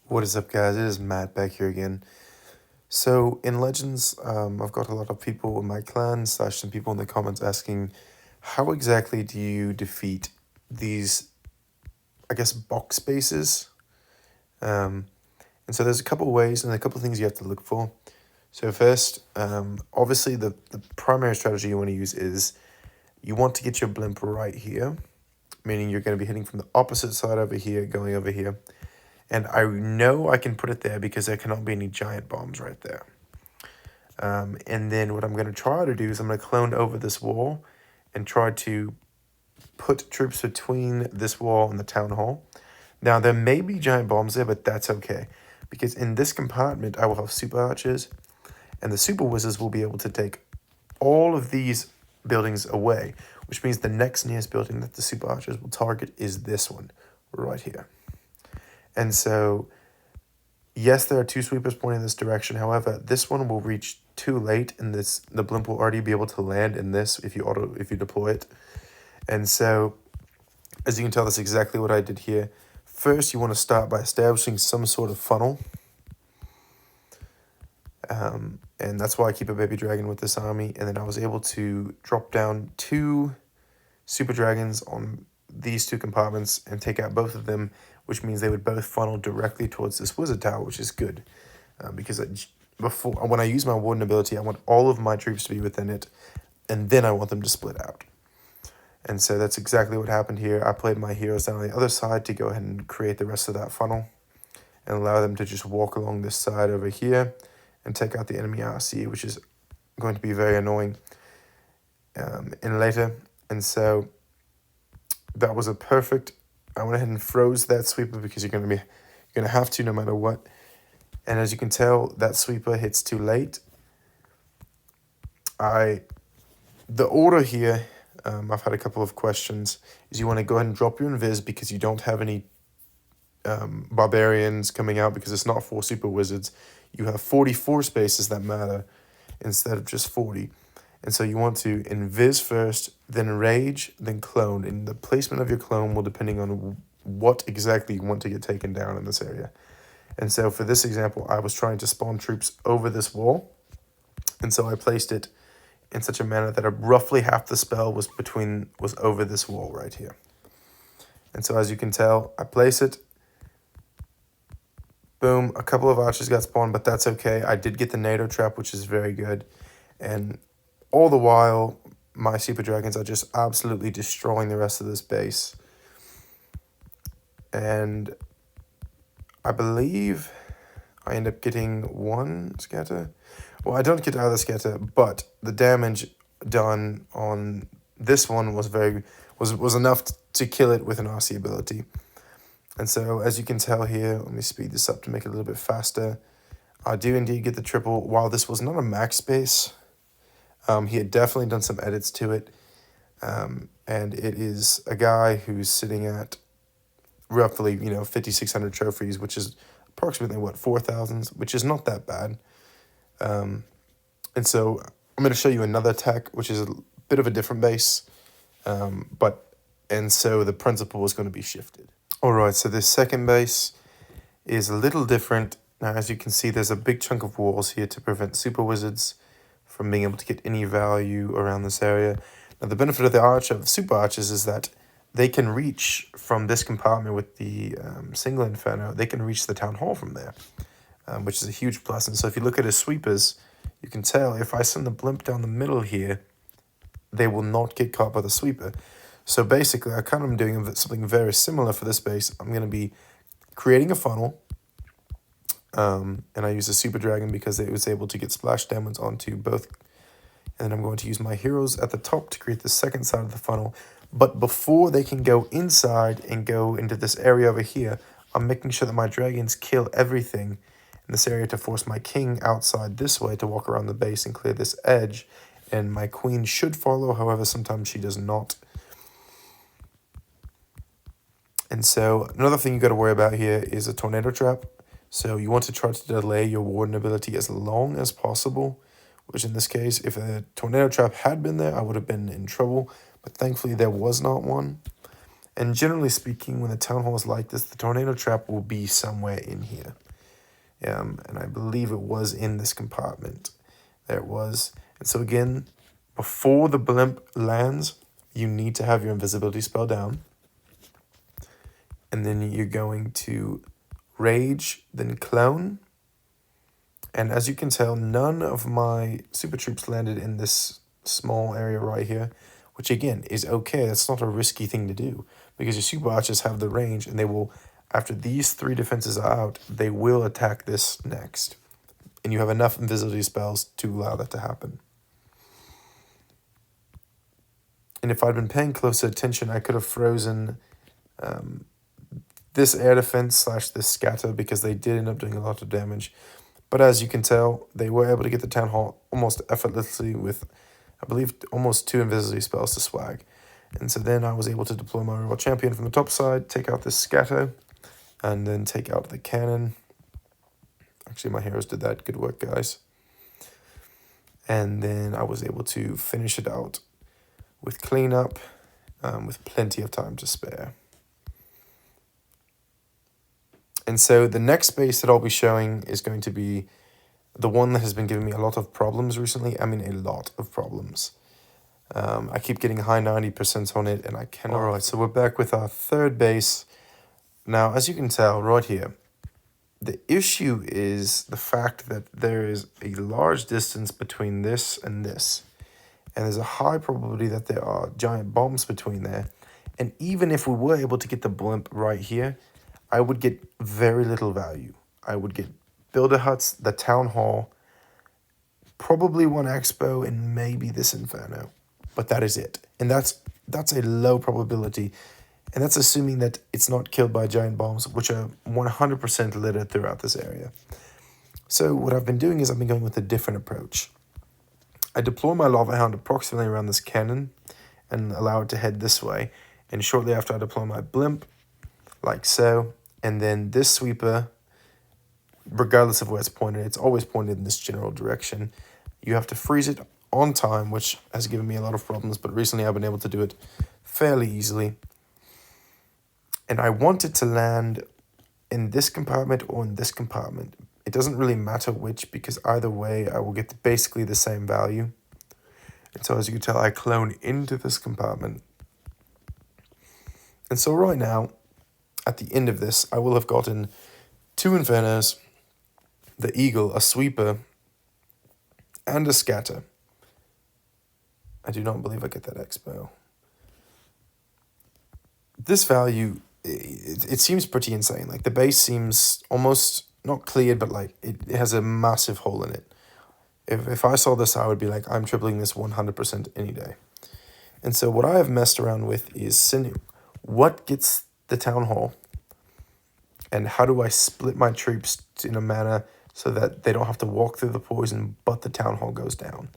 What is up, guys? It is Matt back here again. So, in Legends, I've got a lot of people in my clan, slash some people in the comments asking, how exactly do you defeat these, I guess, box spaces? Um, and so there's a couple of ways and a couple of things you have to look for. So first, obviously the primary strategy you want to use is you want to get your blimp right here, meaning you're going to be hitting from the opposite side over here, going over here. And I know I can put it there because there cannot be any giant bombs right there. And then what I'm going to try to do is I'm going to clone over this wall and try to put troops between this wall and the town hall. Now, there may be giant bombs there, but that's okay. Because in this compartment, I will have super archers, and the super wizards will be able to take all of these buildings away, which means the next nearest building that the super archers will target is this one right here. And so, yes, there are two sweepers pointing this direction. However, this one will reach too late, and the blimp will already be able to land in this if you deploy it. And so, as you can tell, that's exactly what I did here. First, you want to start by establishing some sort of funnel. And that's why I keep a baby dragon with this army. And then I was able to drop down 2 super dragons on these 2 compartments and take out both of them, which means they would both funnel directly towards this wizard tower, which is good. Because when I use my warden ability, I want all of my troops to be within it, and then I want them to split out. And so that's exactly what happened here. I played my heroes down on the other side to go ahead and create the rest of that funnel and allow them to just walk along this side over here and take out the enemy RC, which is going to be very annoying in later. And so that was a perfect. I went ahead and froze that sweeper because you're gonna have to no matter what. And as you can tell, that sweeper hits too late. The order here, I've had a couple of questions, is you want to go ahead and drop your invis because you don't have any barbarians coming out because it's not 4 super wizards. You have 44 spaces that matter instead of just 40. And so you want to invis first, then rage, then clone. And the placement of your clone will depending on what exactly you want to get taken down in this area. And so for this example, I was trying to spawn troops over this wall. And so I placed it in such a manner that roughly half the spell was over this wall right here. And so as you can tell, I place it. Boom, a couple of archers got spawned, but that's okay. I did get the NATO trap, which is very good. And all the while, my super dragons are just absolutely destroying the rest of this base. And I believe I end up getting 1 scatter. Well, I don't get either scatter, but the damage done on this one was enough to kill it with an RC ability. And so, as you can tell here, let me speed this up to make it a little bit faster. I do indeed get the triple. While this was not a max base, he had definitely done some edits to it. And it is a guy who's sitting at roughly, 5,600 trophies, which is approximately, 4,000, which is not that bad. And so I'm going to show you another tech, which is a bit of a different base. And so the principle is going to be shifted. All right, so this second base is a little different. Now, as you can see, there's a big chunk of walls here to prevent super wizards from being able to get any value around this area. Now, the benefit of the super archers is that they can reach from this compartment with the single inferno, they can reach the town hall from there, which is a huge plus. And so if you look at his sweepers, you can tell if I send the blimp down the middle here, they will not get caught by the sweeper. So basically, I kind of am doing something very similar for this base. I'm going to be creating a funnel, and I use a super dragon because it was able to get splash damage onto both. And then I'm going to use my heroes at the top to create the second side of the funnel. But before they can go inside and go into this area over here, I'm making sure that my dragons kill everything in this area to force my king outside this way to walk around the base and clear this edge. And my queen should follow, however, sometimes she does not. And so another thing you got to worry about here is a tornado trap. So you want to try to delay your warden ability as long as possible, which in this case, if a tornado trap had been there, I would have been in trouble. But thankfully there was not one. And generally speaking, when the town hall is like this, the tornado trap will be somewhere in here. And I believe it was in this compartment. There it was. And so again, before the blimp lands, you need to have your invisibility spell down. And then you're going to rage, then clone. And as you can tell, none of my super troops landed in this small area right here, which again is okay. That's not a risky thing to do because your super archers have the range and they will, after these 3 defenses are out, they will attack this next. And you have enough invisibility spells to allow that to happen. And if I'd been paying closer attention, I could have frozen this air defense / this scatter because they did end up doing a lot of damage. But as you can tell, they were able to get the town hall almost effortlessly with, I believe, almost 2 invisibility spells to swag. And so then I was able to deploy my Royal Champion from the top side, take out this scatter, and then take out the cannon. Actually, my heroes did that. Good work, guys. And then I was able to finish it out with cleanup, with plenty of time to spare. And so the next base that I'll be showing is going to be the one that has been giving me a lot of problems recently. I mean, a lot of problems. I keep getting high 90% on it, and I cannot. All right, so we're back with our third base. Now, as you can tell right here, the issue is the fact that there is a large distance between this and this. And there's a high probability that there are giant bombs between there. And even if we were able to get the blimp right here, I would get very little value. I would get builder huts, the town hall, probably 1 expo, and maybe this inferno. But that is it. And that's a low probability. And that's assuming that it's not killed by giant bombs, which are 100% littered throughout this area. So what I've been doing is I've been going with a different approach. I deploy my Lava Hound approximately around this cannon and allow it to head this way. And shortly after I deploy my blimp, like so, and then this sweeper, regardless of where it's pointed, it's always pointed in this general direction. You have to freeze it on time, which has given me a lot of problems, but recently I've been able to do it fairly easily. And I want it to land in this compartment or in this compartment. It doesn't really matter which, because either way I will get basically the same value. And so as you can tell, I clone into this compartment. And so right now, at the end of this, I will have gotten 2 Infernos, the Eagle, a Sweeper, and a Scatter. I do not believe I get that Expo. This value, it seems pretty insane. Like, the base seems almost not cleared, but like it has a massive hole in it. If I saw this, I would be like, I'm tripling this 100% any day. And so what I have messed around with is sending what gets the town hall, and how do I split my troops in a manner so that they don't have to walk through the poison, but the town hall goes down.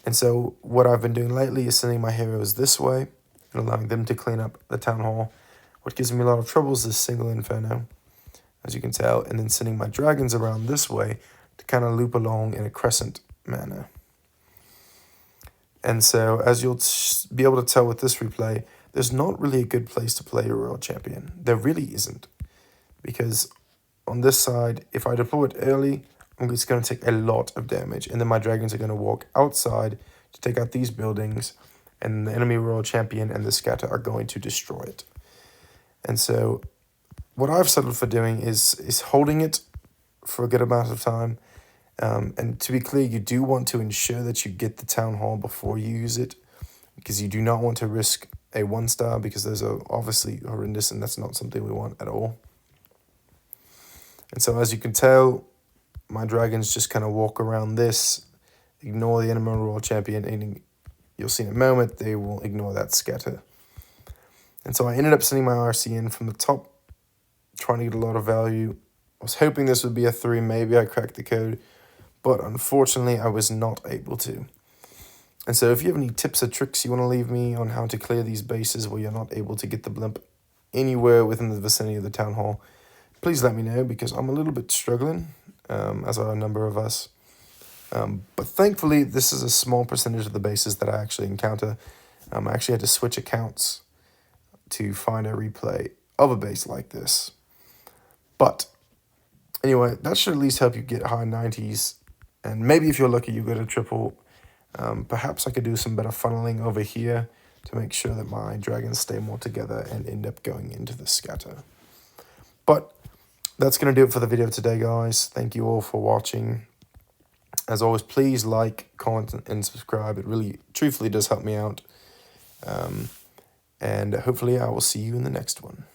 And so what I've been doing lately is sending my heroes this way and allowing them to clean up the town hall. What gives me a lot of trouble is this single Inferno, as you can tell, and then sending my dragons around this way to kind of loop along in a crescent manner. And so, as you'll be able to tell with this replay, there's not really a good place to play a Royal Champion. There really isn't. Because on this side, if I deploy it early, it's going to take a lot of damage. And then my dragons are going to walk outside to take out these buildings. And the enemy Royal Champion and the Scatter are going to destroy it. And so, what I've settled for doing is holding it for a good amount of time. And to be clear, you do want to ensure that you get the town hall before you use it, because you do not want to risk a 1-star, because those are obviously horrendous and that's not something we want at all. And so as you can tell, my dragons just kind of walk around this, ignore the enemy Royal Champion, and you'll see in a moment they will ignore that Scatter. And so I ended up sending my RC in from the top, trying to get a lot of value. I was hoping this would be a 3, maybe I cracked the code, but unfortunately I was not able to. And so if you have any tips or tricks you want to leave me on how to clear these bases where you're not able to get the blimp anywhere within the vicinity of the town hall, please let me know, because I'm a little bit struggling, as are a number of us. But thankfully, this is a small percentage of the bases that I actually encounter. I actually had to switch accounts to find a replay of a bass like this. But anyway, that should at least help you get high 90s. And maybe if you're lucky, you get a triple. Perhaps I could do some better funneling over here to make sure that my dragons stay more together and end up going into the scatter. But that's going to do it for the video today, guys. Thank you all for watching. As always, please like, comment, and subscribe. It really, truthfully does help me out. And hopefully I will see you in the next one.